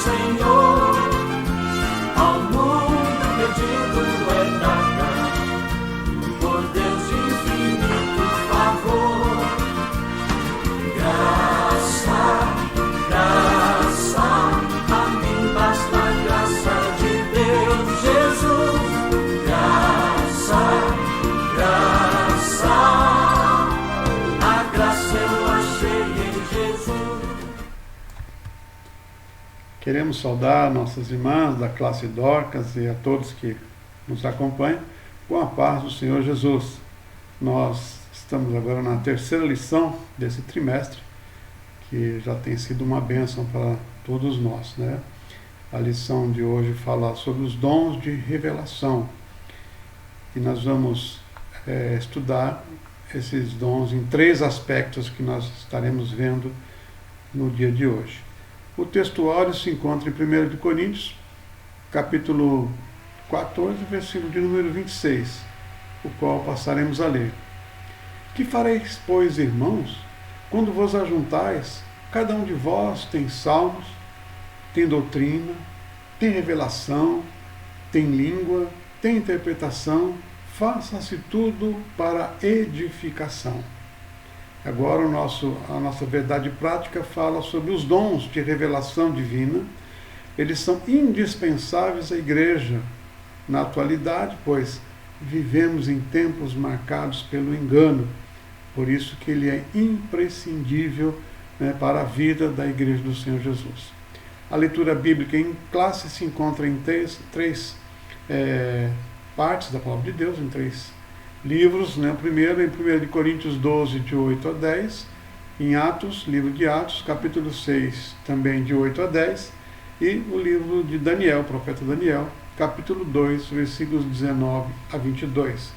Senhor, ao mundo pedido é nada, por Deus de infinito favor. Graça, graça, a mim basta a graça de Deus Jesus. Graça, graça, a graça eu achei em Jesus. Queremos saudar nossas irmãs da classe Dorcas e a todos que nos acompanham com a paz do Senhor Jesus. Nós estamos agora na terceira lição desse trimestre, que já tem sido uma bênção para todos nós, né? A lição de hoje fala sobre os dons de revelação, e nós vamos estudar esses dons em 3 aspectos que nós estaremos vendo no dia de hoje. O textuário se encontra em 1 de Coríntios, capítulo 14, versículo de número 26, o qual passaremos a ler. Que fareis, pois, irmãos, quando vos ajuntais? Cada um de vós tem salmos, tem doutrina, tem revelação, tem língua, tem interpretação, faça-se tudo para edificação. Agora a nossa verdade prática fala sobre os dons de revelação divina. Eles são indispensáveis à igreja na atualidade, pois vivemos em tempos marcados pelo engano. Por isso que ele é imprescindível, né, para a vida da igreja do Senhor Jesus. A leitura bíblica em classe se encontra em três partes da palavra de Deus, em 3 livros, né? O primeiro em 1 de Coríntios 12, de 8 a 10, em Atos, livro de Atos, capítulo 6, também de 8 a 10, e o livro de Daniel, profeta Daniel, capítulo 2, versículos 19 a 22,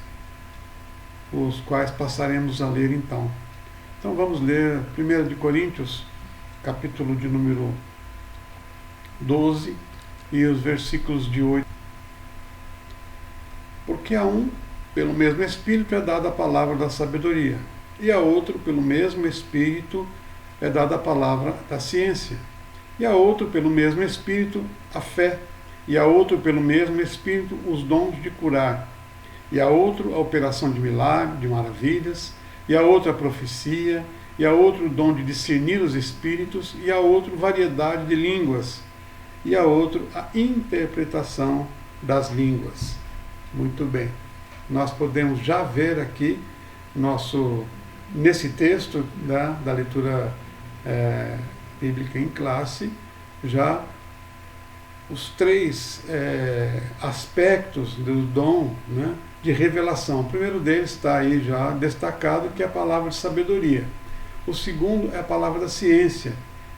os quais passaremos a ler então. Então vamos ler 1 de Coríntios, capítulo de número 12, e os versículos de 8. Porque a um, pelo mesmo Espírito, é dada a palavra da sabedoria, e a outro, pelo mesmo Espírito, é dada a palavra da ciência, e a outro, pelo mesmo Espírito, a fé, e a outro, pelo mesmo Espírito, os dons de curar, e a outro, a operação de milagres, de maravilhas, e a outro, a profecia, e a outro, o dom de discernir os espíritos, e a outro, variedade de línguas, e a outro, a interpretação das línguas. Muito bem. Nós podemos já ver aqui nesse texto da leitura bíblica em classe, já os 3 aspectos do dom, né, de revelação. O primeiro deles está aí já destacado, que é a palavra de sabedoria. O segundo é a palavra da ciência.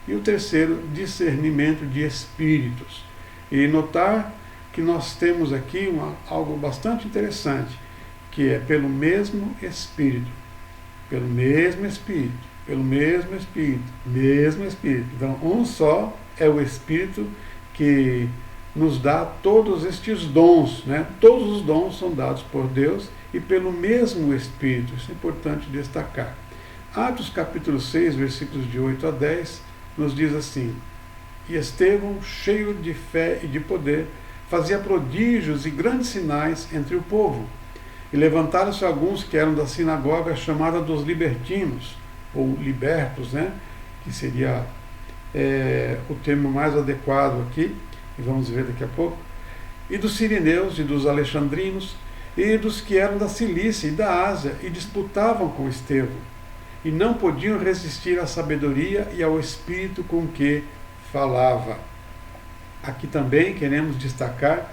E o terceiro, discernimento de espíritos. E notar que nós temos aqui algo bastante interessante, que é pelo mesmo Espírito, pelo mesmo Espírito, pelo mesmo Espírito, mesmo Espírito. Então, um só é o Espírito que nos dá todos estes dons, né? Todos os dons são dados por Deus e pelo mesmo Espírito. Isso é importante destacar. Atos capítulo 6, versículos de 8 a 10, nos diz assim: E Estevão, cheio de fé e de poder, fazia prodígios e grandes sinais entre o povo. E levantaram-se alguns que eram da sinagoga chamada dos libertinos, ou libertos, né? Que seria o termo mais adequado aqui, e vamos ver daqui a pouco, e dos sirineus e dos alexandrinos, e dos que eram da Cilícia e da Ásia, e disputavam com Estevão, e não podiam resistir à sabedoria e ao espírito com que falava. Aqui também queremos destacar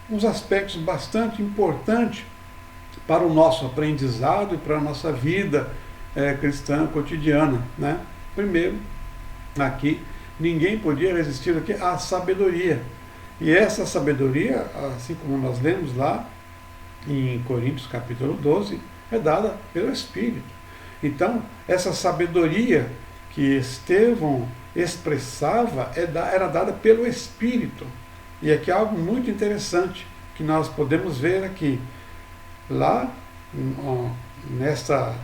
uns aspectos bastante importantes para o nosso aprendizado e para a nossa vida cristã cotidiana, né? Primeiro, aqui, ninguém podia resistir aqui à sabedoria. E essa sabedoria, assim como nós lemos lá em Coríntios capítulo 12, é dada pelo Espírito. Então, essa sabedoria que Estevão expressava era dada pelo Espírito. E aqui há algo muito interessante que nós podemos ver aqui. Lá,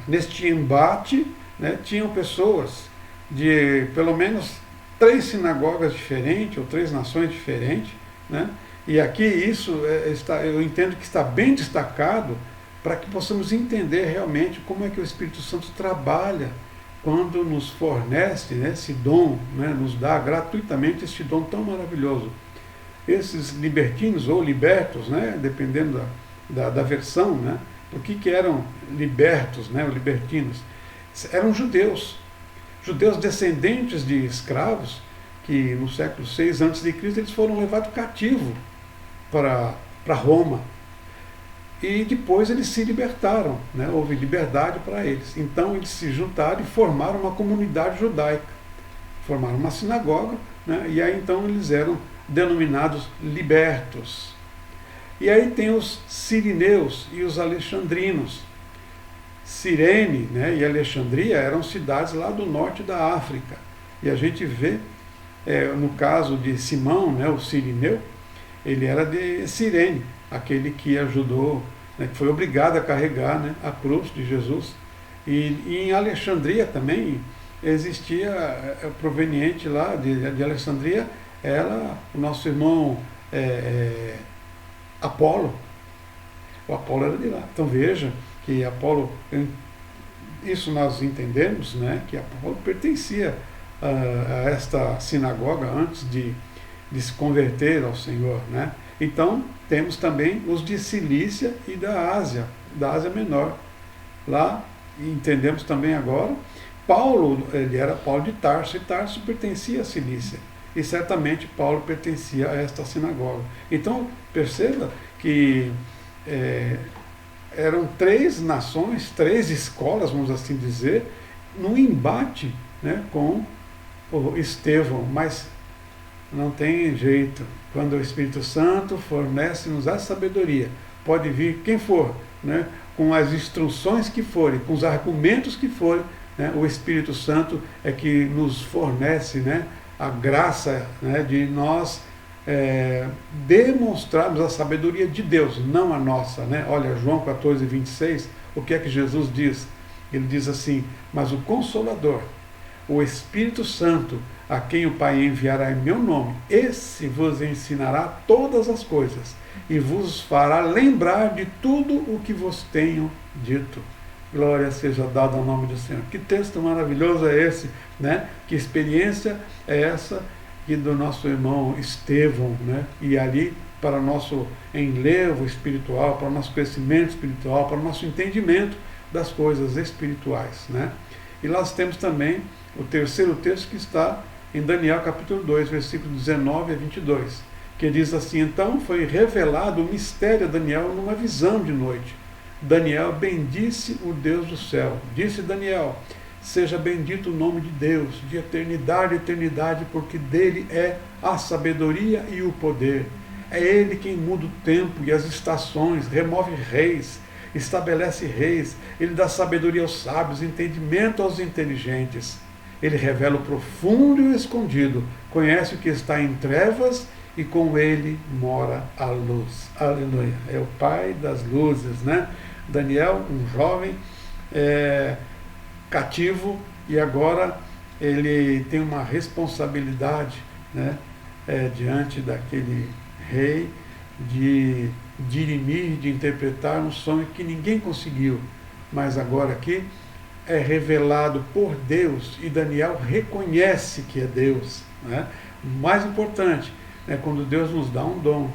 neste embate, né, tinham pessoas de pelo menos 3 sinagogas diferentes, ou 3 nações diferentes, né? E aqui isso eu entendo que está bem destacado para que possamos entender realmente como é que o Espírito Santo trabalha quando nos fornece, né, esse dom, né, nos dá gratuitamente este dom tão maravilhoso. Esses libertinos ou libertos, né, dependendo da versão, né, por que eram libertos, né, ou libertinos? Eram judeus descendentes de escravos que no século VI a.C. eles foram levados cativos para Roma. E depois eles se libertaram, né? Houve liberdade para eles. Então eles se juntaram e formaram uma comunidade judaica, formaram uma sinagoga, né? E aí então eles eram denominados libertos. E aí tem os sirineus e os alexandrinos. Cirene, né, e Alexandria eram cidades lá do norte da África. E a gente vê, no caso de Simão, né, o sirineu, ele era de Cirene, aquele que ajudou, né, que foi obrigado a carregar, né, a cruz de Jesus. E em Alexandria também existia, proveniente lá de Alexandria, o nosso irmão Apolo. O Apolo era de lá. Então veja que Apolo, isso nós entendemos, né, que Apolo pertencia a esta sinagoga antes de se converter ao Senhor, né? Então temos também os de Cilícia e da Ásia Menor. Lá entendemos também agora, Paulo, ele era Paulo de Tarso, e Tarso pertencia a Cilícia, e certamente Paulo pertencia a esta sinagoga. Então perceba que eram 3 nações, 3 escolas, vamos assim dizer, num embate, né, com o Estevão, mas não tem jeito. Quando o Espírito Santo fornece-nos a sabedoria, pode vir quem for, né, com as instruções que forem, com os argumentos que forem, né, o Espírito Santo é que nos fornece, né, a graça, né, de nós demonstrarmos a sabedoria de Deus, não a nossa, né? Olha, João 14, 26, o que é que Jesus diz? Ele diz assim: mas o Consolador, o Espírito Santo, a quem o Pai enviará em meu nome, esse vos ensinará todas as coisas e vos fará lembrar de tudo o que vos tenho dito. Glória seja dada ao nome do Senhor. Que texto maravilhoso é esse, né? Que experiência é essa e do nosso irmão Estevão, né? E ali para o nosso enlevo espiritual, para o nosso crescimento espiritual, para o nosso entendimento das coisas espirituais, né? E nós temos também o terceiro texto que está em Daniel capítulo 2, versículo 19 a 22, que diz assim: então foi revelado o mistério a Daniel numa visão de noite. Daniel bendisse o Deus do céu. Disse Daniel: seja bendito o nome de Deus, de eternidade a eternidade, porque dele é a sabedoria e o poder. É ele quem muda o tempo e as estações, remove reis, estabelece reis. Ele dá sabedoria aos sábios, entendimento aos inteligentes. Ele revela o profundo e o escondido, conhece o que está em trevas e com ele mora a luz. Aleluia. É o Pai das luzes, né? Daniel, um jovem cativo, e agora ele tem uma responsabilidade, né, diante daquele rei, de dirimir, de interpretar um sonho que ninguém conseguiu, mas agora aqui é revelado por Deus, e Daniel reconhece que é Deus, né? O mais importante é quando Deus nos dá um dom,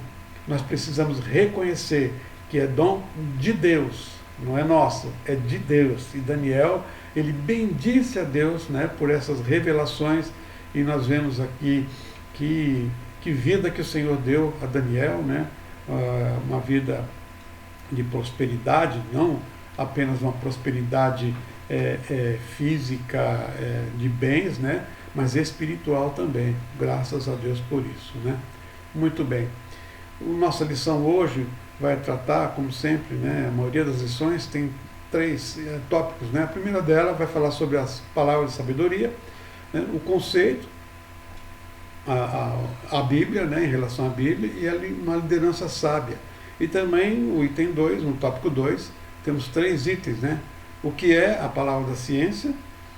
nós precisamos reconhecer que é dom de Deus, não é nosso, é de Deus. E Daniel, ele bendisse a Deus, né, por essas revelações, e nós vemos aqui que vida que o Senhor deu a Daniel, né, uma vida de prosperidade, não apenas uma prosperidade física, de bens, né, mas espiritual também, graças a Deus por isso, né. Muito bem. Nossa lição hoje vai tratar, como sempre, né, a maioria das lições tem 3 tópicos, né. A primeira dela vai falar sobre as palavras de sabedoria, né, o conceito, a Bíblia, né, em relação à Bíblia, e uma liderança sábia. E também o item 2, no tópico 2, temos 3 itens, né, o que é a palavra da ciência,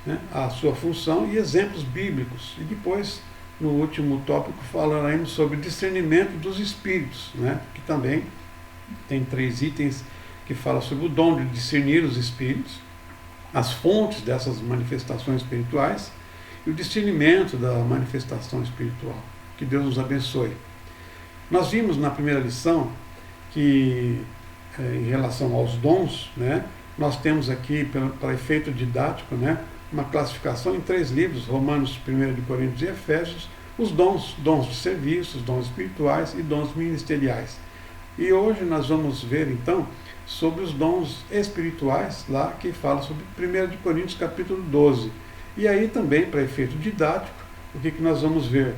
né, a sua função e exemplos bíblicos. E depois, no último tópico, falaremos sobre discernimento dos espíritos, né, que também tem 3 itens que falam sobre o dom de discernir os espíritos, as fontes dessas manifestações espirituais e o discernimento da manifestação espiritual. Que Deus nos abençoe. Nós vimos na primeira lição que, em relação aos dons, né, nós temos aqui, para efeito didático, né, uma classificação em 3 livros, Romanos, 1 de Coríntios e Efésios, os dons de serviços, dons espirituais e dons ministeriais. E hoje nós vamos ver, então, sobre os dons espirituais, lá que fala sobre 1 de Coríntios, capítulo 12. E aí também, para efeito didático, o que nós vamos ver?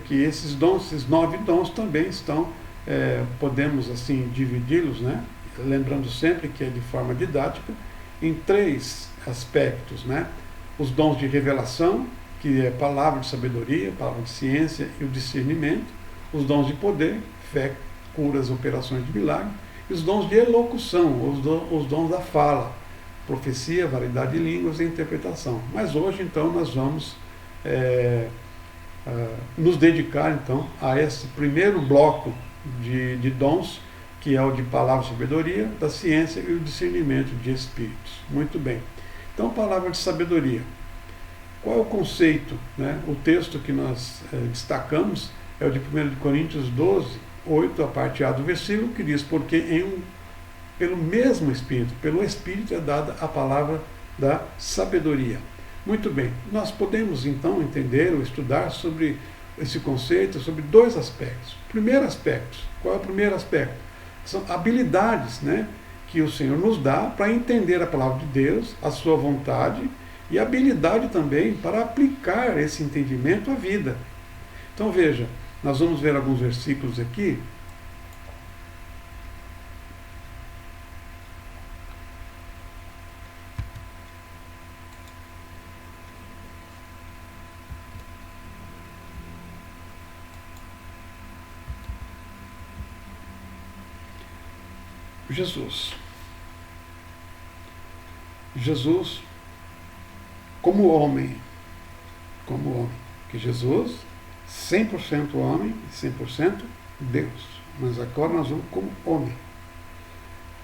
Que esses dons, esses 9 dons também estão, podemos assim dividi-los, né? Lembrando sempre que é de forma didática, em 3 aspectos, né? Os dons de revelação, que é palavra de sabedoria, palavra de ciência e o discernimento, os dons de poder, fé, curas, operações de milagre, e os dons de elocução, os dons da fala, profecia, variedade de línguas e interpretação. Mas hoje, então, nós vamos nos dedicar, então, a esse primeiro bloco de dons, que é o de palavra de sabedoria, da ciência e o discernimento de espíritos. Muito bem. Então, palavra de sabedoria. Qual é o conceito, né? O texto que nós destacamos é o de 1 de Coríntios 12, 8, a parte A do versículo, que diz: porque pelo mesmo Espírito, pelo Espírito é dada a palavra da sabedoria. Muito bem, nós podemos então entender ou estudar sobre esse conceito, sobre 2 aspectos. Primeiro aspecto, qual é o primeiro aspecto? São habilidades, né, que o Senhor nos dá para entender a palavra de Deus, a sua vontade, e habilidade também para aplicar esse entendimento à vida. Então veja, nós vamos ver alguns versículos aqui. Jesus, como homem, que Jesus, 100% homem e 100% Deus, mas agora nós vamos como homem.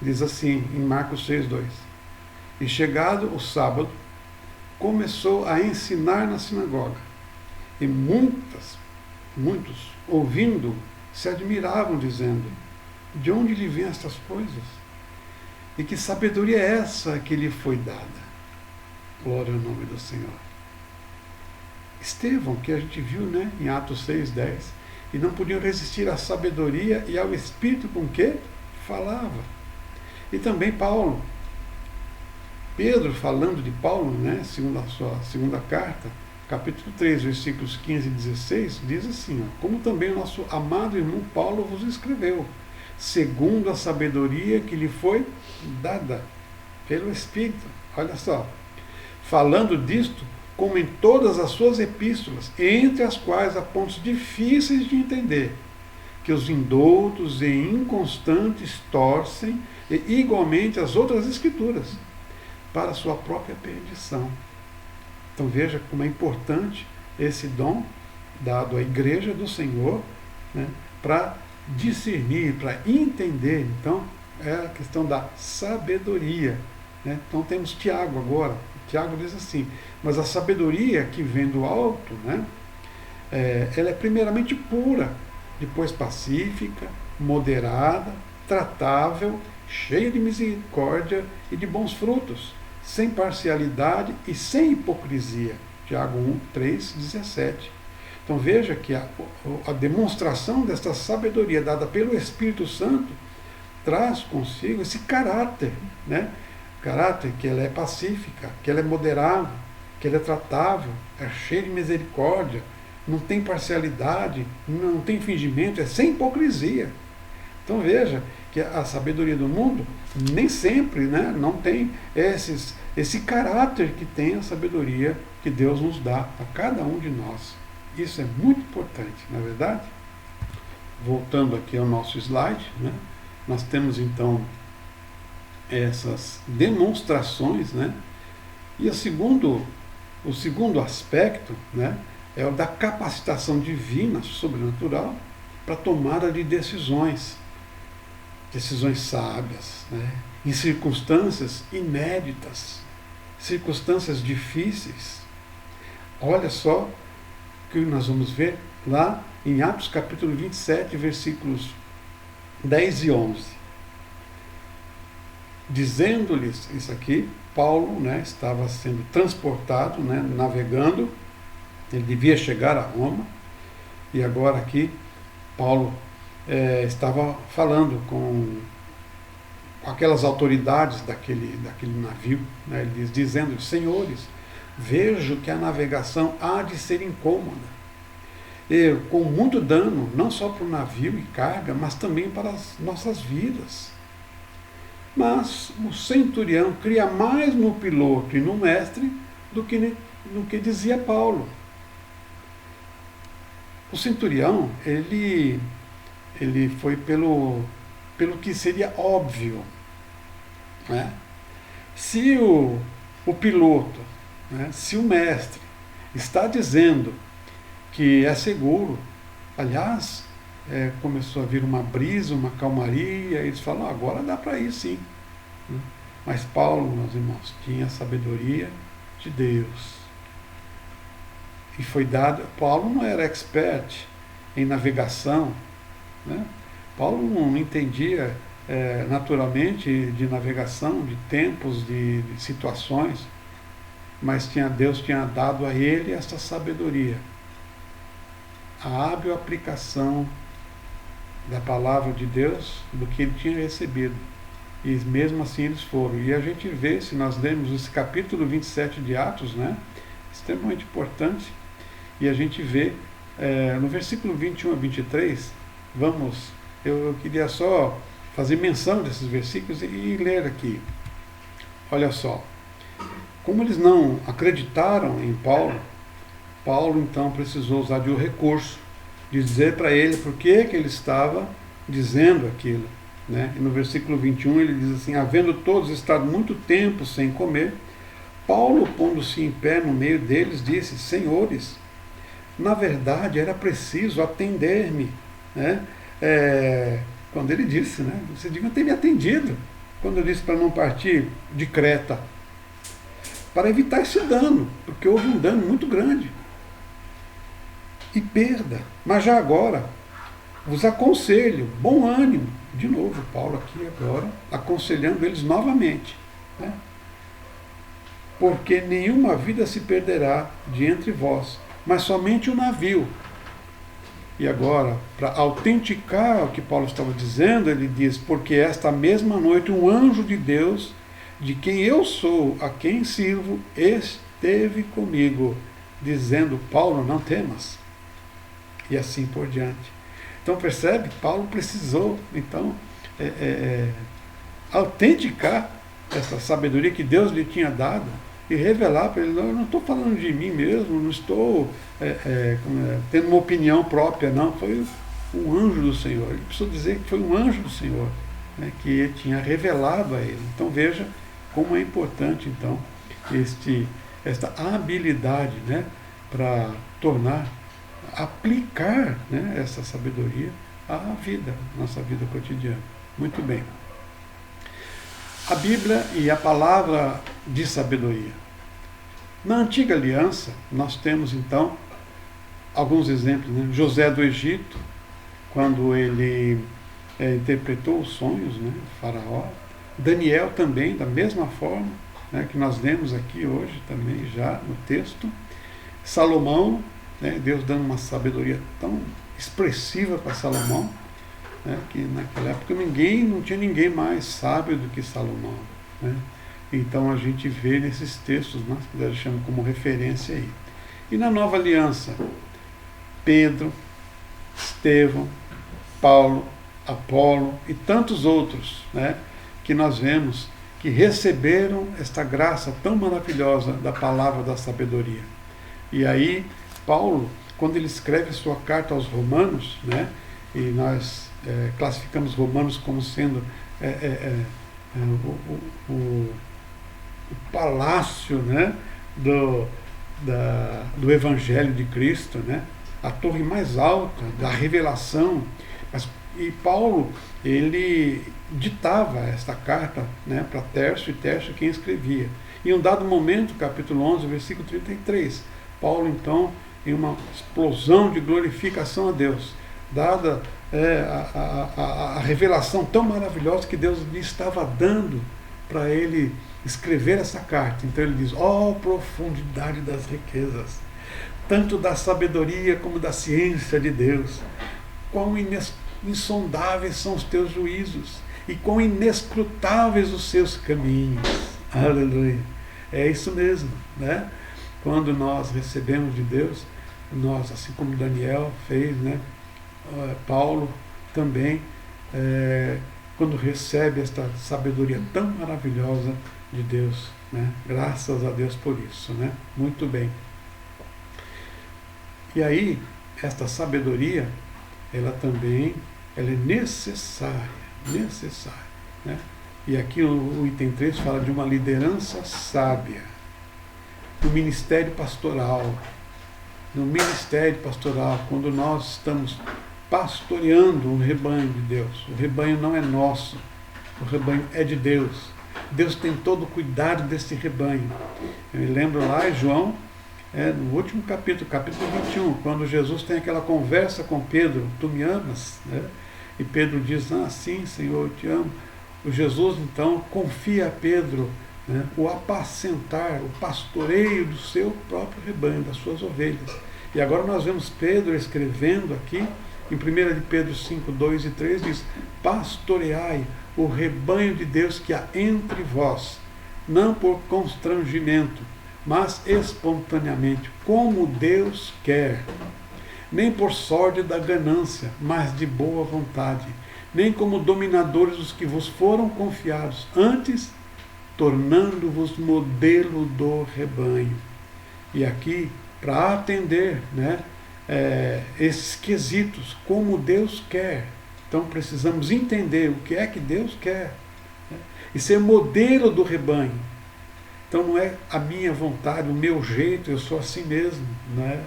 Diz assim, em Marcos 6:2, e chegado o sábado, começou a ensinar na sinagoga, e muitos, ouvindo, se admiravam, dizendo: de onde lhe vêm estas coisas? E que sabedoria é essa que lhe foi dada? Glória ao nome do Senhor. Estevão, que a gente viu, né, em Atos 6:10, e não podiam resistir à sabedoria e ao Espírito com que falava. E também Paulo. Pedro, falando de Paulo, né, segundo a sua segunda carta, capítulo 3, versículos 15 e 16, diz assim, como também o nosso amado irmão Paulo vos escreveu, segundo a sabedoria que lhe foi dada pelo Espírito. Olha só, falando disto, como em todas as suas epístolas, entre as quais há pontos difíceis de entender, que os indoutos e inconstantes torcem, e igualmente as outras escrituras, para a sua própria perdição. Então veja como é importante esse dom dado à igreja do Senhor, né, para discernir, para entender. Então é a questão da sabedoria, né? Então temos Tiago agora. Tiago diz assim, mas a sabedoria que vem do alto, né, ela é primeiramente pura, depois pacífica, moderada, tratável, cheia de misericórdia e de bons frutos, sem parcialidade e sem hipocrisia. Tiago 1:3-17. Então veja que a demonstração desta sabedoria dada pelo Espírito Santo traz consigo esse caráter, né? Caráter que ela é pacífica, que ela é moderada, que ela é tratável, é cheia de misericórdia, não tem parcialidade, não tem fingimento, é sem hipocrisia. Então veja que a sabedoria do mundo nem sempre, né, não tem esse caráter que tem a sabedoria que Deus nos dá a cada um de nós. Isso é muito importante, não é verdade? Voltando aqui ao nosso slide, né, nós temos então essas demonstrações, né, E o segundo aspecto, né, é o da capacitação divina, sobrenatural, para tomada de decisões sábias, né, em circunstâncias inéditas, circunstâncias difíceis. Olha só o que nós vamos ver lá em Atos capítulo 27, versículos 10 e 11. Dizendo-lhes isso aqui, Paulo, né, estava sendo transportado, né, navegando, ele devia chegar a Roma, e agora aqui Paulo estava falando com aquelas autoridades daquele navio, né, dizendo: senhores, vejo que a navegação há de ser incômoda, com muito dano, não só para o navio e carga, mas também para as nossas vidas. Mas o centurião cria mais no piloto e no mestre do que dizia Paulo. O centurião, ele foi pelo que seria óbvio, né? Se o piloto, né, se o mestre está dizendo que é seguro, aliás, começou a vir uma brisa, uma calmaria, e eles falam: agora dá para ir sim. Mas Paulo, meus irmãos, tinha a sabedoria de Deus. E foi dado. Paulo não era expert em navegação, né? Paulo não entendia naturalmente de navegação, de tempos, de situações, mas Deus tinha dado a ele essa sabedoria, a hábil aplicação da palavra de Deus, do que ele tinha recebido. E mesmo assim eles foram. E a gente vê, se nós lermos esse capítulo 27 de Atos, né, extremamente importante, e a gente vê no versículo 21 a 23, eu queria só fazer menção desses versículos e ler aqui. Olha só. Como eles não acreditaram em Paulo então precisou usar de um recurso, de dizer para ele por que ele estava dizendo aquilo, né? E no versículo 21 ele diz assim: havendo todos estado muito tempo sem comer, Paulo, pondo-se em pé no meio deles, disse: senhores, na verdade era preciso atender-me, né? Quando ele disse, né, vocês deviam ter me atendido quando eu disse para não partir de Creta, para evitar esse dano, porque houve um dano muito grande e perda. Mas já agora vos aconselho, bom ânimo. De novo, Paulo aqui agora aconselhando eles novamente, né? Porque nenhuma vida se perderá de entre vós, mas somente o navio. E agora, para autenticar o que Paulo estava dizendo, ele diz: porque esta mesma noite um anjo de Deus, de quem eu sou, a quem sirvo, esteve comigo, dizendo: Paulo, não temas. E assim por diante. Então percebe, Paulo precisou então autenticar essa sabedoria que Deus lhe tinha dado e revelar para ele: eu não estou falando de mim mesmo, não estou tendo uma opinião própria, não. Foi um anjo do Senhor. Ele precisou dizer que foi um anjo do Senhor, né, que tinha revelado a ele. Então veja como é importante então esta habilidade, né, para aplicar, né, essa sabedoria à vida, nossa vida cotidiana. Muito bem. A Bíblia e a palavra de sabedoria. Na antiga aliança, nós temos então alguns exemplos, né? José do Egito, quando ele interpretou os sonhos, né, do faraó. Daniel também, da mesma forma, né, que nós lemos aqui hoje também já no texto. Salomão, né, Deus dando uma sabedoria tão expressiva para Salomão, né, que naquela época não tinha ninguém mais sábio do que Salomão, né? Então a gente vê nesses textos, nós deixamos como referência aí. E na nova aliança, Pedro, Estevão, Paulo, Apolo e tantos outros, né, que nós vemos que receberam esta graça tão maravilhosa da palavra da sabedoria. E aí Paulo, quando ele escreve sua carta aos Romanos, né, e nós classificamos Romanos como sendo o palácio, né, do Evangelho de Cristo, né, a torre mais alta da revelação. E Paulo, ele ditava esta carta, né, para Tércio, e Tércio quem escrevia. Em um dado momento, capítulo 11, versículo 33, Paulo, então, em uma explosão de glorificação a Deus, dada a revelação tão maravilhosa que Deus lhe estava dando para ele escrever essa carta. Então ele diz: ó profundidade das riquezas, tanto da sabedoria como da ciência de Deus, quão insondáveis são os teus juízos e quão inescrutáveis os seus caminhos. Aleluia. É isso mesmo, né? Quando nós recebemos de Deus, nós, assim como Daniel fez, né? Paulo também, quando recebe esta sabedoria tão maravilhosa de Deus, né? Graças a Deus por isso, né? Muito bem. E aí, esta sabedoria, ela também é necessária, né? E aqui o item 3 fala de uma liderança sábia, no ministério pastoral. No ministério pastoral, quando nós estamos pastoreando um rebanho de Deus, o rebanho não é nosso, o rebanho é de Deus. Deus tem todo o cuidado desse rebanho. Eu me lembro lá em João, no último capítulo 21, quando Jesus tem aquela conversa com Pedro: tu me amas? Né? E Pedro diz: ah, sim, Senhor, eu te amo. O Jesus, então, confia a Pedro, né, o apacentar, o pastoreio do seu próprio rebanho, das suas ovelhas. E agora nós vemos Pedro escrevendo aqui, em 1 de Pedro 5, 2 e 3, diz: pastoreai o rebanho de Deus que há entre vós, não por constrangimento, mas espontaneamente, como Deus quer, nem por sorte da ganância, mas de boa vontade, nem como dominadores dos que vos foram confiados, antes tornando-vos modelo do rebanho. E aqui, para atender, né, esses quesitos, como Deus quer. Então precisamos entender o que é que Deus quer, né, e ser modelo do rebanho. Então não é a minha vontade, o meu jeito, eu sou assim mesmo, né?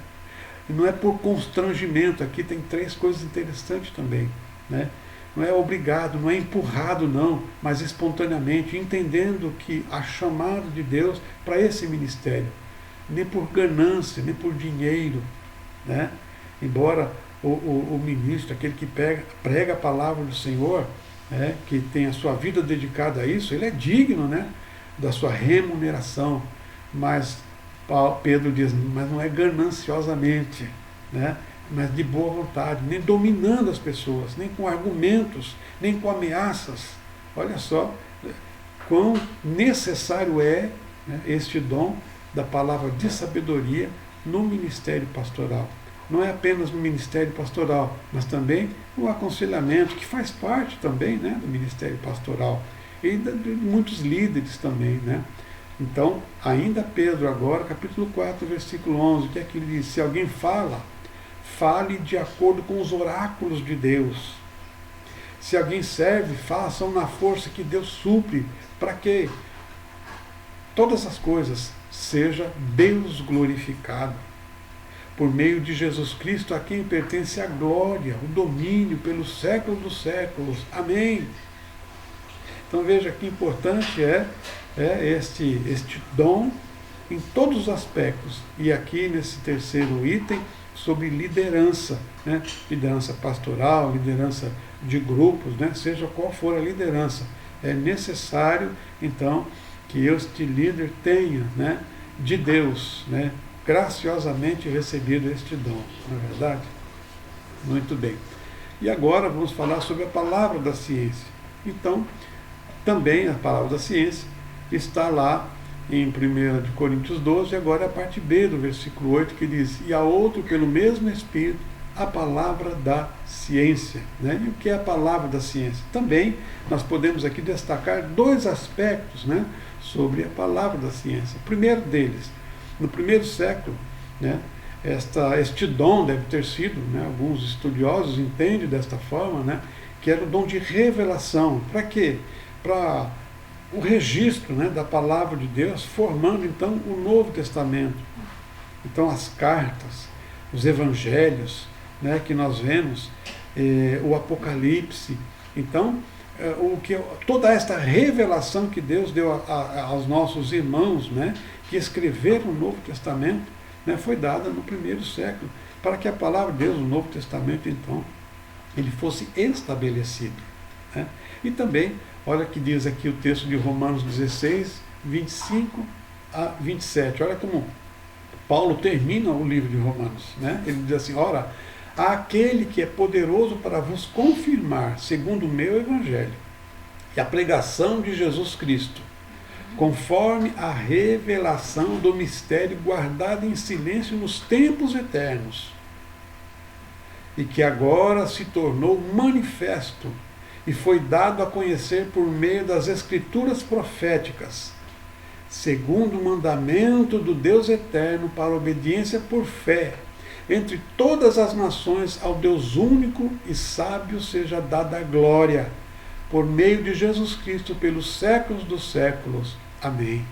E não é por constrangimento. Aqui tem 3 coisas interessantes também, né? Não é obrigado, não é empurrado não, mas espontaneamente, entendendo que a chamada de Deus para esse ministério, nem por ganância, nem por dinheiro, né? Embora o ministro, aquele que prega a palavra do Senhor, né, que tem a sua vida dedicada a isso, ele é digno, né, da sua remuneração. Mas Pedro diz: mas não é gananciosamente, né, mas de boa vontade, nem dominando as pessoas, nem com argumentos, nem com ameaças. Olha só quão necessário é, né, este dom da palavra de sabedoria no ministério pastoral. Não é apenas no ministério pastoral, mas também o aconselhamento, que faz parte também, né, do ministério pastoral, e de muitos líderes também, né? Então, ainda Pedro agora, capítulo 4, versículo 11, que é que ele diz: se alguém fale de acordo com os oráculos de Deus. Se alguém serve, façam na força que Deus supre, para que todas as coisas seja Deus glorificado, por meio de Jesus Cristo, a quem pertence a glória, o domínio pelos séculos dos séculos. Amém. Então veja que importante é este dom em todos os aspectos. E aqui nesse terceiro item, sobre liderança, né? Liderança pastoral, liderança de grupos, né? Seja qual for a liderança, é necessário então que este líder tenha, né, de Deus, né, graciosamente recebido este dom, não é verdade? Muito bem. E agora vamos falar sobre a palavra da ciência. Então, também a palavra da ciência está lá em 1 Coríntios 12, e agora é a parte B do versículo 8, que diz: e a outro pelo mesmo Espírito a palavra da ciência. Né? E o que é a palavra da ciência? Também nós podemos aqui destacar 2 aspectos, né, sobre a palavra da ciência. O primeiro deles, no primeiro século, né, este dom deve ter sido, né, alguns estudiosos entendem desta forma, né, que era o dom de revelação. Para quê? Para o registro, né, da palavra de Deus, formando então o Novo Testamento. Então as cartas, os evangelhos, né, que nós vemos, o Apocalipse. Então, toda esta revelação que Deus deu aos nossos irmãos, né, que escreveram o Novo Testamento, né, foi dada no primeiro século, para que a palavra de Deus, no Novo Testamento, então, ele fosse estabelecido. Né? E também, olha que diz aqui o texto de Romanos 16, 25 a 27. Olha como Paulo termina o livro de Romanos. Né? Ele diz assim: ora, aquele que é poderoso para vos confirmar, segundo o meu evangelho, e a pregação de Jesus Cristo, conforme a revelação do mistério guardado em silêncio nos tempos eternos, e que agora se tornou manifesto e foi dado a conhecer por meio das escrituras proféticas, segundo o mandamento do Deus eterno para obediência por fé, entre todas as nações, ao Deus único e sábio seja dada a glória, por meio de Jesus Cristo, pelos séculos dos séculos. Amém.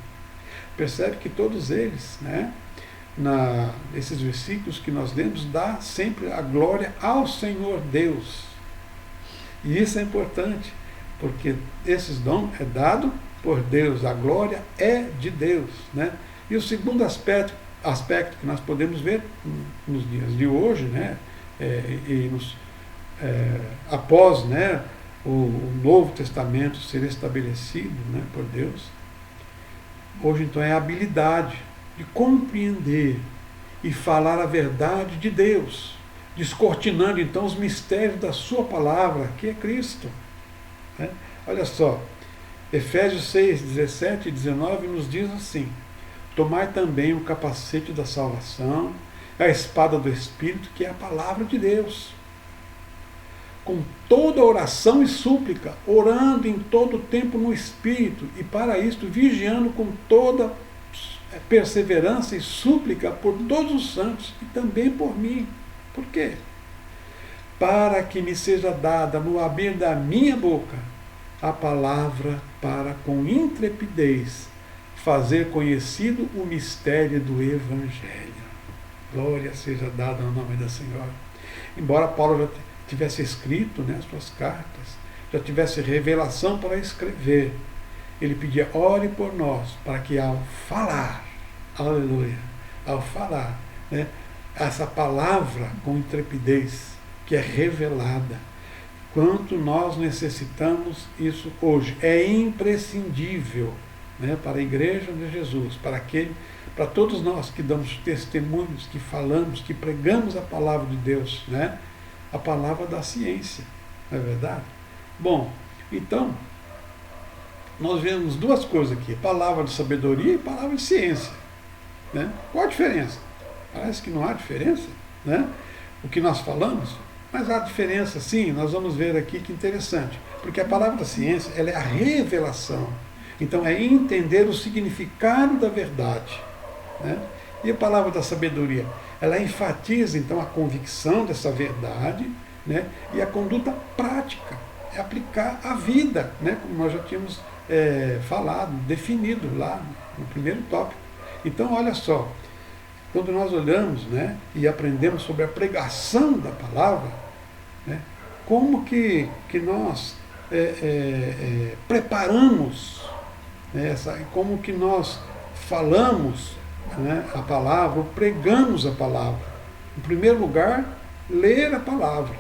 Percebe que todos eles, né, esses versículos que nós lemos, dá sempre a glória ao Senhor Deus. E isso é importante, porque esses dons é dado por Deus, a glória é de Deus. Né? E o segundo aspecto que nós podemos ver nos dias de hoje, né, após, né, o Novo Testamento ser estabelecido, né, por Deus, hoje então é a habilidade de compreender e falar a verdade de Deus, descortinando então os mistérios da sua palavra, que é Cristo. Né? Olha só, Efésios 6, 17 e 19 nos diz assim: tomai também o capacete da salvação, a espada do Espírito, que é a palavra de Deus, com toda oração e súplica, orando em todo o tempo no Espírito, e para isto vigiando com toda perseverança e súplica por todos os santos, e também por mim. Por quê? Para que me seja dada no abrir da minha boca a palavra para com intrepidez fazer conhecido o mistério do Evangelho. Glória seja dada ao nome da Senhora. Embora Paulo já tivesse escrito, né, as suas cartas, já tivesse revelação para escrever, ele pedia: ore por nós, para que ao falar, aleluia, ao falar, né, essa palavra com intrepidez, que é revelada, quanto nós necessitamos isso hoje. É imprescindível, né, para a Igreja de Jesus, para todos nós que damos testemunhos, que falamos, que pregamos a palavra de Deus, né, a palavra da ciência, não é verdade? Bom, então, nós vemos duas coisas aqui: palavra de sabedoria e palavra de ciência. Né? Qual a diferença? Parece que não há diferença, né? O que nós falamos, mas há diferença sim. Nós vamos ver aqui que interessante, porque a palavra da ciência, ela é a revelação, então é entender o significado da verdade, né? E a palavra da sabedoria, ela enfatiza então a convicção dessa verdade, né? E a conduta prática, é aplicar a vida, né? Como nós já tínhamos falado, definido lá no primeiro tópico. Então olha só, quando nós olhamos, né, e aprendemos sobre a pregação da palavra, né, como que nós preparamos, né, como que nós falamos, né, a palavra, ou pregamos a palavra. Em primeiro lugar, ler a palavra.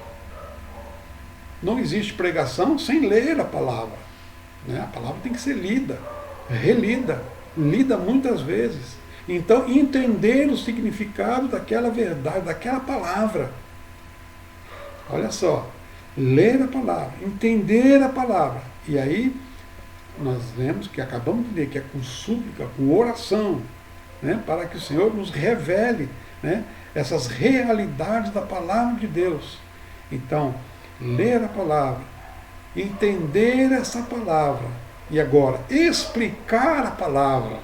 Não existe pregação sem ler a palavra. Né? A palavra tem que ser lida, relida, lida muitas vezes. Então, entender o significado daquela verdade, daquela palavra. Olha só, ler a palavra, entender a palavra. E aí, nós vemos que acabamos de ler, que é com súplica, com oração, né, para que o Senhor nos revele, né, essas realidades da palavra de Deus. Então, ler a palavra, entender essa palavra, e agora explicar a palavra.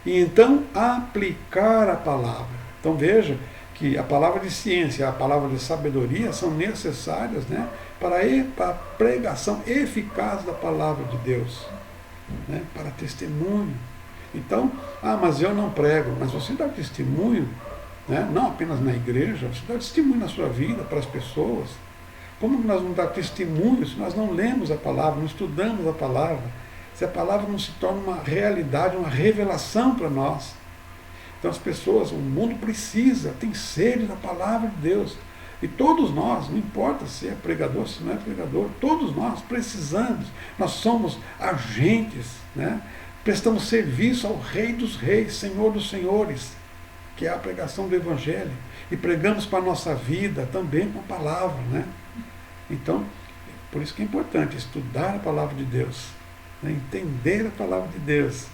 E então aplicar a palavra. Então veja que a palavra de ciência e a palavra de sabedoria são necessárias, né, para a pregação eficaz da palavra de Deus. né, para testemunho. Então, mas eu não prego, mas você dá testemunho, né, não apenas na igreja, você dá testemunho na sua vida, para as pessoas. Como nós vamos dar testemunho se nós não lemos a palavra, não estudamos a palavra, se a palavra não se torna uma realidade, uma revelação para nós? Então as pessoas, o mundo precisa, tem sede da palavra de Deus. E todos nós, não importa se é pregador, se não é pregador, todos nós precisamos, nós somos agentes, né? Prestamos serviço ao Rei dos Reis, Senhor dos Senhores, que é a pregação do Evangelho. E pregamos para a nossa vida também com a palavra, né? Então, por isso que é importante estudar a palavra de Deus, né? Entender a palavra de Deus,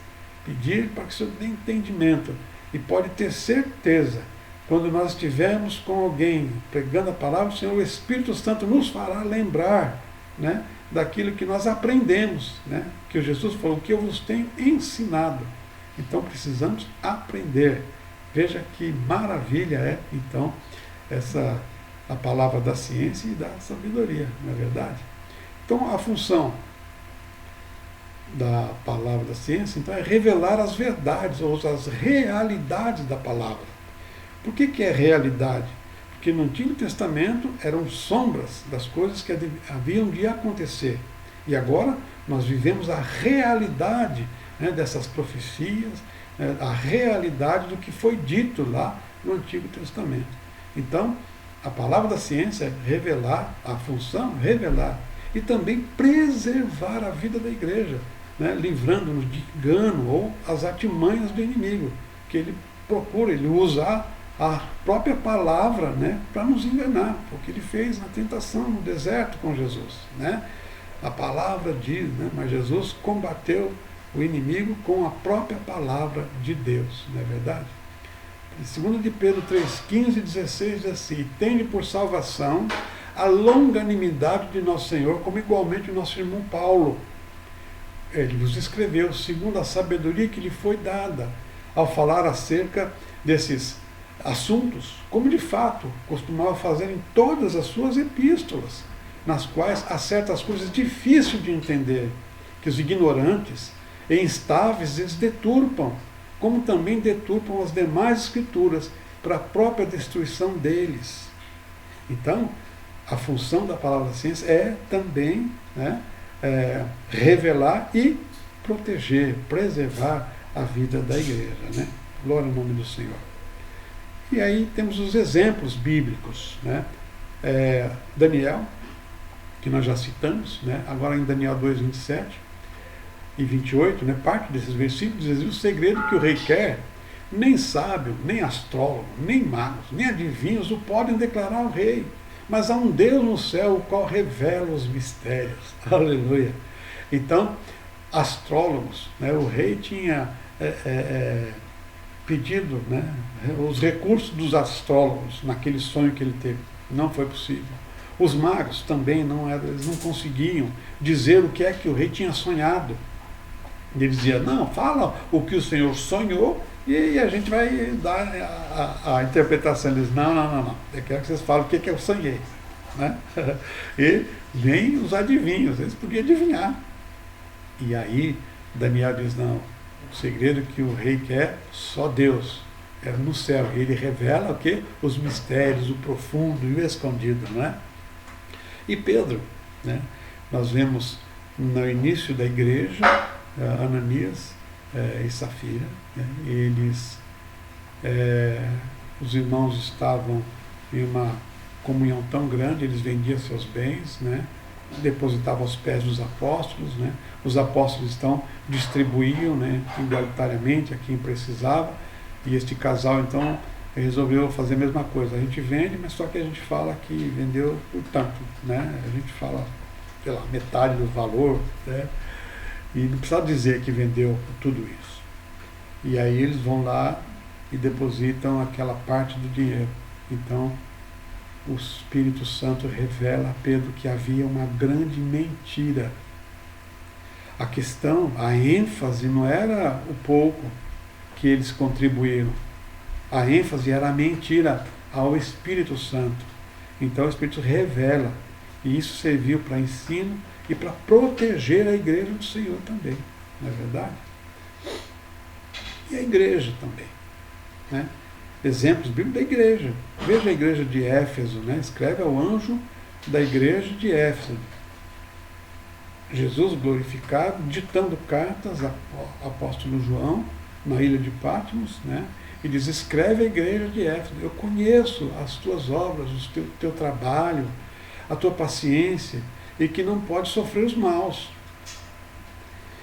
pedir para que o Senhor dê entendimento. E pode ter certeza, quando nós estivermos com alguém pregando a palavra do Senhor, o Espírito Santo nos fará lembrar, né, daquilo que nós aprendemos, né, que Jesus falou, que eu vos tenho ensinado. Então precisamos aprender. Veja que maravilha é, então, a palavra da ciência e da sabedoria, não é verdade? Então a função da palavra da ciência, então, é revelar as verdades, ou as realidades da palavra. Por que é realidade? Porque no Antigo Testamento eram sombras das coisas que haviam de acontecer. E agora nós vivemos a realidade, né, dessas profecias, né, a realidade do que foi dito lá no Antigo Testamento. Então, a palavra da ciência é revelar, a função é revelar, e também preservar a vida da igreja, né, livrando-nos de engano ou as artimanhas do inimigo, que ele procura, ele usa a própria palavra, né, para nos enganar, porque ele fez na tentação no deserto com Jesus, né? A palavra diz, né, mas Jesus combateu o inimigo com a própria palavra de Deus, não é verdade? Em 2 de Pedro 3, 15 e 16 diz assim: tende por salvação a longanimidade de nosso Senhor, como igualmente o nosso irmão Paulo. Ele vos escreveu segundo a sabedoria que lhe foi dada, ao falar acerca desses assuntos, como de fato costumava fazer em todas as suas epístolas, nas quais há certas coisas difíceis de entender, que os ignorantes e instáveis eles deturpam, como também deturpam as demais escrituras, para a própria destruição deles. Então, a função da palavra da ciência é também, né, revelar e proteger, preservar a vida da igreja, né? Glória ao nome do Senhor. E aí temos os exemplos bíblicos, né? Daniel, que nós já citamos, né? Agora em Daniel 2, 27 e 28, né? Parte desses versículos diz: o segredo que o rei quer, nem sábio, nem astrólogo, nem magos, nem adivinhos o podem declarar ao rei, mas há um Deus no céu, o qual revela os mistérios. Aleluia! Então, astrólogos, né, o rei tinha pedido, né, os recursos dos astrólogos naquele sonho que ele teve. Não foi possível. Os magos também eles não conseguiam dizer o que é que o rei tinha sonhado. Ele dizia: não, fala o que o Senhor sonhou e a gente vai dar a interpretação. Eles: não, eu quero que vocês falem o que eu sonhei, né? E nem os adivinhos, eles podiam adivinhar. E aí Daniel diz: não, o segredo que o rei quer, só Deus, é no céu. Ele revela o quê? Os mistérios, o profundo e o escondido, não é? E Pedro, né? Nós vemos no início da igreja, Ananias e Safira, né? Eles, os irmãos estavam em uma comunhão tão grande, eles vendiam seus bens, né? Depositavam aos pés dos apóstolos, né? Os apóstolos distribuíam, né, igualitariamente a quem precisava, e este casal então resolveu fazer a mesma coisa. A gente vende, mas só que a gente fala que vendeu por tanto, né? A gente fala, sei lá, metade do valor, né? E não precisa dizer que vendeu por tudo isso. E aí eles vão lá e depositam aquela parte do dinheiro. Então o Espírito Santo revela a Pedro que havia uma grande mentira. A questão, a ênfase não era o pouco que eles contribuíram. A ênfase era a mentira ao Espírito Santo. Então o Espírito revela. E isso serviu para ensino e para proteger a igreja do Senhor também. não é verdade? E a igreja também, né? Exemplos bíblicos da igreja. Veja a igreja de Éfeso, né? Escreve ao anjo da igreja de Éfeso. Jesus glorificado, ditando cartas ao apóstolo João, na ilha de Patmos, né? E diz, escreve a igreja de Éfeso, eu conheço as tuas obras, o teu trabalho, a tua paciência, e que não pode sofrer os maus.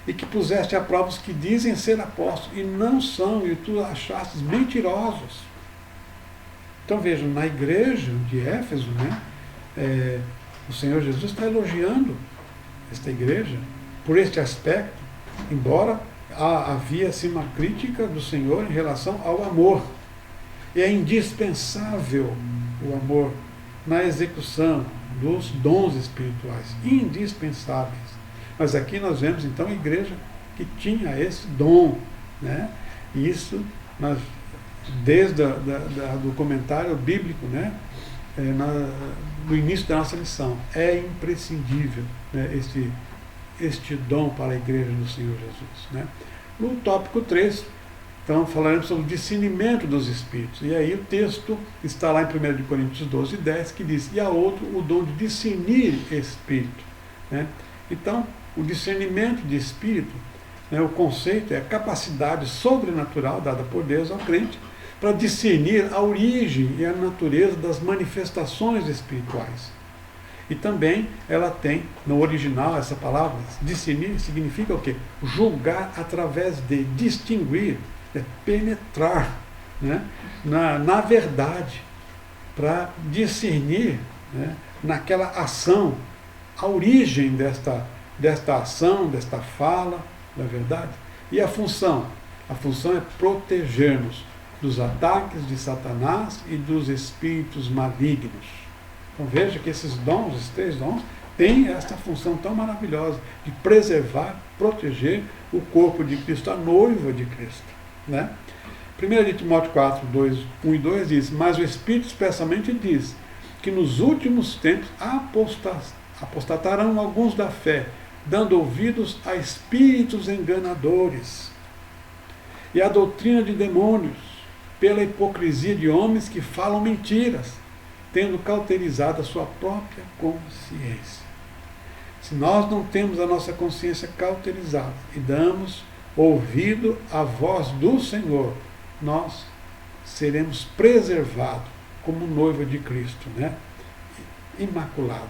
E que puseste a prova os que dizem ser apóstolos, e não são, e tu achastes mentirosos. Então vejam, na igreja de Éfeso, né, o Senhor Jesus está elogiando esta igreja por este aspecto, embora havia assim uma crítica do Senhor em relação ao amor. E é indispensável o amor na execução dos dons espirituais, indispensáveis. Mas aqui nós vemos então a igreja que tinha esse dom, né? E isso desde do comentário bíblico, né? No início da nossa lição, é imprescindível, né, este dom para a igreja do Senhor Jesus, né? No tópico 3, então falaremos sobre o discernimento dos espíritos, e aí o texto está lá em 1 Coríntios 12, 10, que diz, e há outro o dom de discernir espírito, né? Então, o discernimento de espírito, né, o conceito é a capacidade sobrenatural dada por Deus ao crente para discernir a origem e a natureza das manifestações espirituais. E também ela tem, no original, essa palavra, discernir significa o quê? Julgar através de, distinguir, penetrar, né, na verdade, para discernir, né, naquela ação, a origem desta ação, desta fala, na verdade. E a função? A função é proteger-nos dos ataques de Satanás e dos espíritos malignos. Então veja que esses dons, esses 3 dons, têm esta função tão maravilhosa de preservar, proteger o corpo de Cristo, a noiva de Cristo, né? 1 Timóteo 4, 1 e 2 diz, mas o Espírito expressamente diz que nos últimos tempos apostatarão alguns da fé, dando ouvidos a espíritos enganadores e a doutrina de demônios, pela hipocrisia de homens que falam mentiras, tendo cauterizado a sua própria consciência. Se nós não temos a nossa consciência cauterizada e damos ouvido à voz do Senhor, nós seremos preservados como noiva de Cristo, né? Imaculada,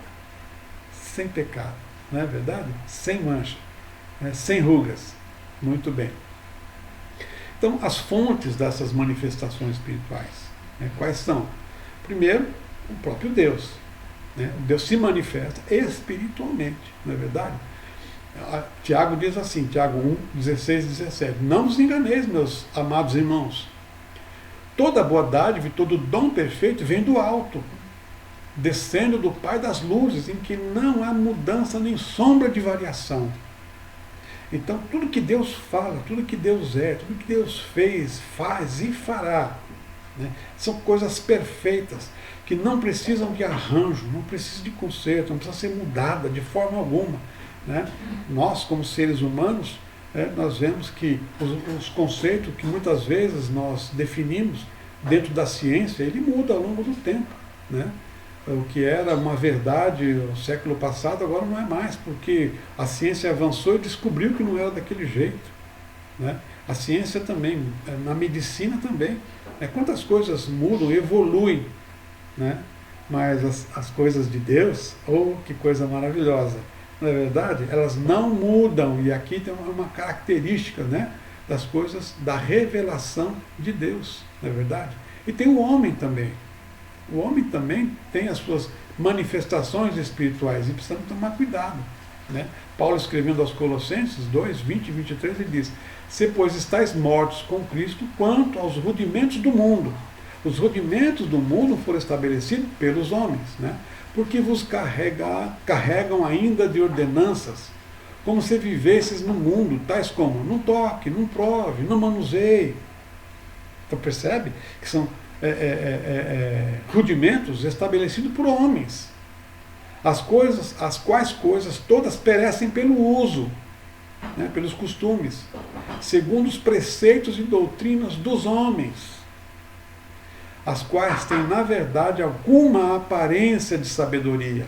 sem pecado, não é verdade? Sem mancha, né? Sem rugas. Muito bem. Então, as fontes dessas manifestações espirituais, né, quais são? Primeiro, o próprio Deus, né? Deus se manifesta espiritualmente, não é verdade? Tiago diz assim, Tiago 1, 16 e 17, não vos enganeis, meus amados irmãos, toda boa dádiva e todo dom perfeito vem do alto, descendo do Pai das luzes, em que não há mudança nem sombra de variação. Então, tudo que Deus fala, tudo que Deus é, tudo que Deus fez, faz e fará, né, são coisas perfeitas, que não precisam de arranjo, não precisam de conserto, não precisa ser mudada de forma alguma, né? Nós, como seres humanos, nós vemos que os conceitos que muitas vezes nós definimos dentro da ciência, ele muda ao longo do tempo, né? O que era uma verdade no século passado, agora não é mais, porque a ciência avançou e descobriu que não era daquele jeito, né? A ciência também, na medicina também, quantas coisas mudam, evoluem, né? Mas as coisas de Deus, que coisa maravilhosa, não é verdade? Elas não mudam, e aqui tem uma característica, né, das coisas da revelação de Deus, não é verdade? E tem o homem também. O homem também tem as suas manifestações espirituais e precisamos tomar cuidado, né? Paulo, escrevendo aos Colossenses 2, 20 e 23, ele diz, se pois estáis mortos com Cristo quanto aos rudimentos do mundo. Os rudimentos do mundo foram estabelecidos pelos homens, né? Porque vos carregam ainda de ordenanças, como se vivesses no mundo, tais como, não toque, não prove, não manuseie. Então percebe que são rudimentos estabelecidos por homens. As quais coisas todas perecem pelo uso, né, pelos costumes, segundo os preceitos e doutrinas dos homens, as quais têm, na verdade, alguma aparência de sabedoria.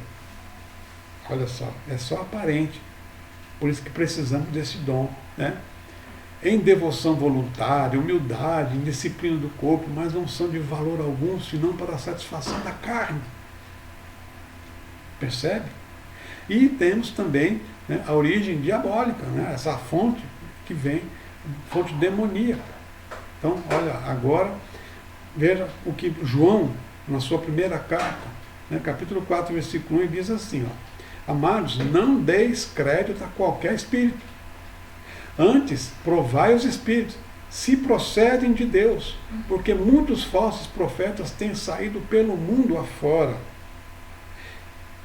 Olha só, é só aparente. Por isso que precisamos desse dom, né? Em devoção voluntária, humildade, indisciplina do corpo, mas não são de valor algum, senão para a satisfação da carne. Percebe? E temos também, né, a origem diabólica, né, essa fonte que vem, fonte demoníaca. Então, olha, agora, veja o que João, na sua primeira carta, né, capítulo 4, versículo 1, diz assim, ó: amados, não deis crédito a qualquer espírito. Antes, provai os espíritos, se procedem de Deus, porque muitos falsos profetas têm saído pelo mundo afora.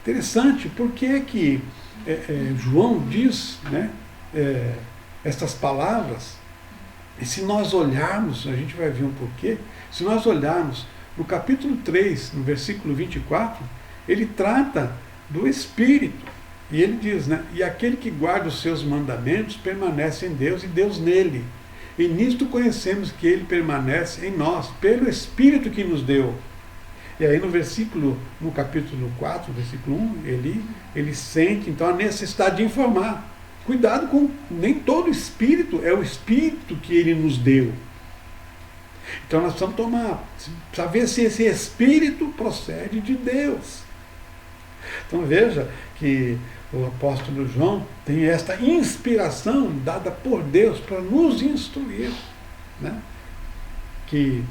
Interessante, por que João diz, né, estas palavras? E se nós olharmos, a gente vai ver um porquê, se nós olharmos no capítulo 3, no versículo 24, ele trata do Espírito. E ele diz, né, e aquele que guarda os seus mandamentos permanece em Deus e Deus nele. E nisto conhecemos que ele permanece em nós, pelo Espírito que nos deu. E aí no capítulo 4, versículo 1, ele sente então a necessidade de informar. Cuidado com, nem todo Espírito é o Espírito que ele nos deu. Então nós precisamos precisa ver se esse Espírito procede de Deus. Então veja que o apóstolo João tem esta inspiração dada por Deus para nos instruir, né? Que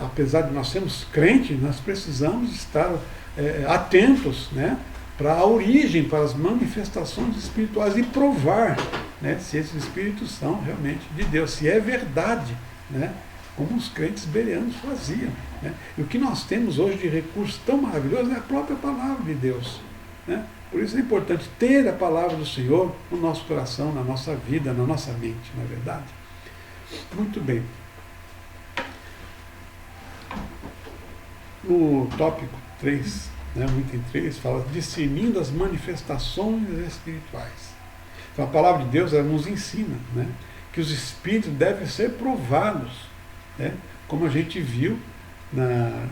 apesar de nós sermos crentes, nós precisamos estar atentos, né, para a origem, para as manifestações espirituais e provar, né, se esses espíritos são realmente de Deus, se é verdade, né, como os crentes bereanos faziam, né? E o que nós temos hoje de recurso tão maravilhoso é a própria palavra de Deus, né? Por isso é importante ter a palavra do Senhor no nosso coração, na nossa vida, na nossa mente, não é verdade? Muito bem. No tópico 3, né, o item 3, fala discernindo as manifestações espirituais. Então a palavra de Deus, ela nos ensina, né, que os espíritos devem ser provados, né, como a gente viu na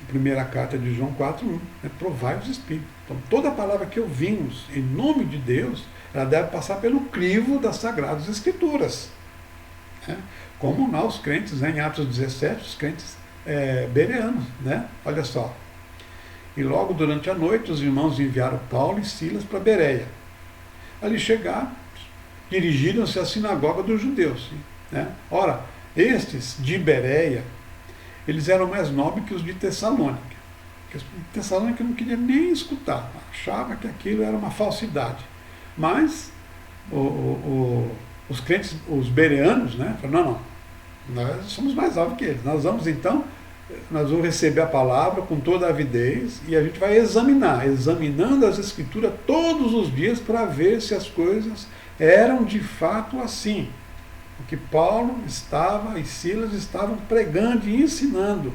primeira carta de João 4:1, né, provai os espíritos. Então toda a palavra que ouvimos em nome de Deus, ela deve passar pelo crivo das Sagradas Escrituras, né, como nós, os crentes, né, em Atos 17, os crentes bereanos, né? Olha só. E logo durante a noite os irmãos enviaram Paulo e Silas para Bereia. Ali chegaram, dirigiram-se à sinagoga dos judeus, né? Ora, estes de Bereia, eles eram mais nobres que os de Tessalônica. Os de Tessalônica não queriam nem escutar, achava que aquilo era uma falsidade. Mas os crentes, os bereanos, né, falaram, não, nós somos mais altos que eles. Nós vamos receber a palavra com toda a avidez e a gente vai examinando as Escrituras todos os dias para ver se as coisas eram de fato assim. O que Paulo e Silas estavam pregando e ensinando.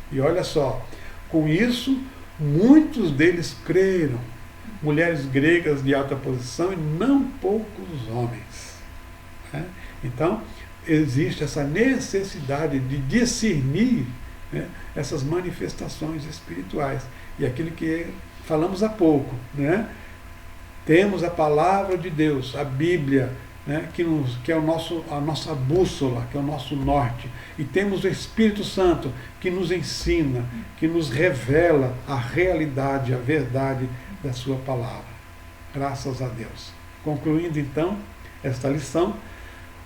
E olha só, com isso, muitos deles creram. Mulheres gregas de alta posição e não poucos homens, né? Então, existe essa necessidade de discernir, né, essas manifestações espirituais. E aquilo que falamos há pouco, né? Temos a palavra de Deus, a Bíblia, né, que é a nossa bússola, que é o nosso norte. E temos o Espírito Santo que nos ensina, que nos revela a realidade, a verdade da sua palavra. Graças a Deus. Concluindo então esta lição,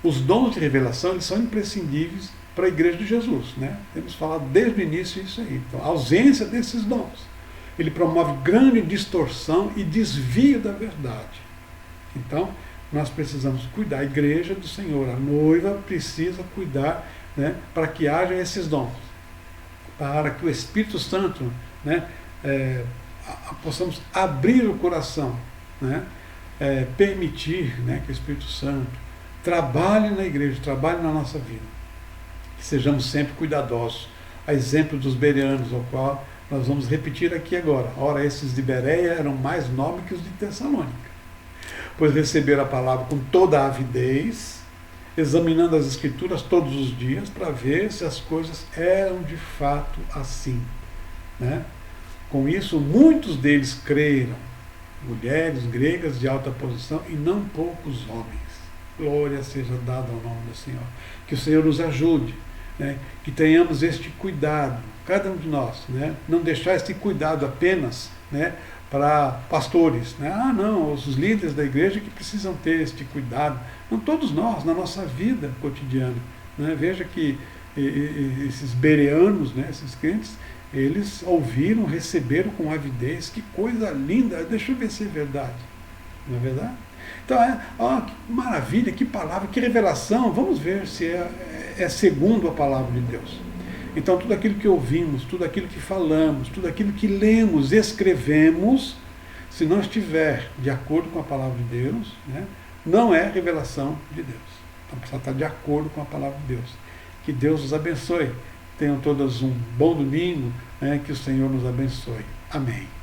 os dons de revelação, eles são imprescindíveis para a Igreja de Jesus, né? Temos falado desde o início isso aí. Então, a ausência desses dons, ele promove grande distorção e desvio da verdade. Então, nós precisamos cuidar, a Igreja do Senhor, a noiva precisa cuidar, né, para que haja esses dons, para que o Espírito Santo, né, possamos abrir o coração, né, permitir, né, que o Espírito Santo trabalhe na igreja, trabalhe na nossa vida. Que sejamos sempre cuidadosos, a exemplo dos bereanos, ao qual nós vamos repetir aqui agora. Ora, esses de Bereia eram mais nobres que os de Tessalônica. pois receberam a palavra com toda a avidez, examinando as Escrituras todos os dias para ver se as coisas eram de fato assim, né? Com isso, muitos deles creram, mulheres gregas de alta posição e não poucos homens. Glória seja dada ao nome do Senhor. Que o Senhor nos ajude, né? Que tenhamos este cuidado, cada um de nós, né? Não deixar este cuidado apenas, né, para pastores, né? Ah, não, os líderes da igreja que precisam ter este cuidado. Não, todos nós, na nossa vida cotidiana, né? Veja que esses bereanos, né, esses crentes, eles ouviram, receberam com avidez. Que coisa linda! Deixa eu ver se é verdade. Não é verdade? Então, que maravilha, que palavra, que revelação. Vamos ver se é segundo a palavra de Deus. Então, tudo aquilo que ouvimos, tudo aquilo que falamos, tudo aquilo que lemos, escrevemos, se não estiver de acordo com a palavra de Deus, né, não é revelação de Deus. Então, precisa estar de acordo com a palavra de Deus. Que Deus os abençoe. Tenham todas um bom domingo, né, que o Senhor nos abençoe. Amém.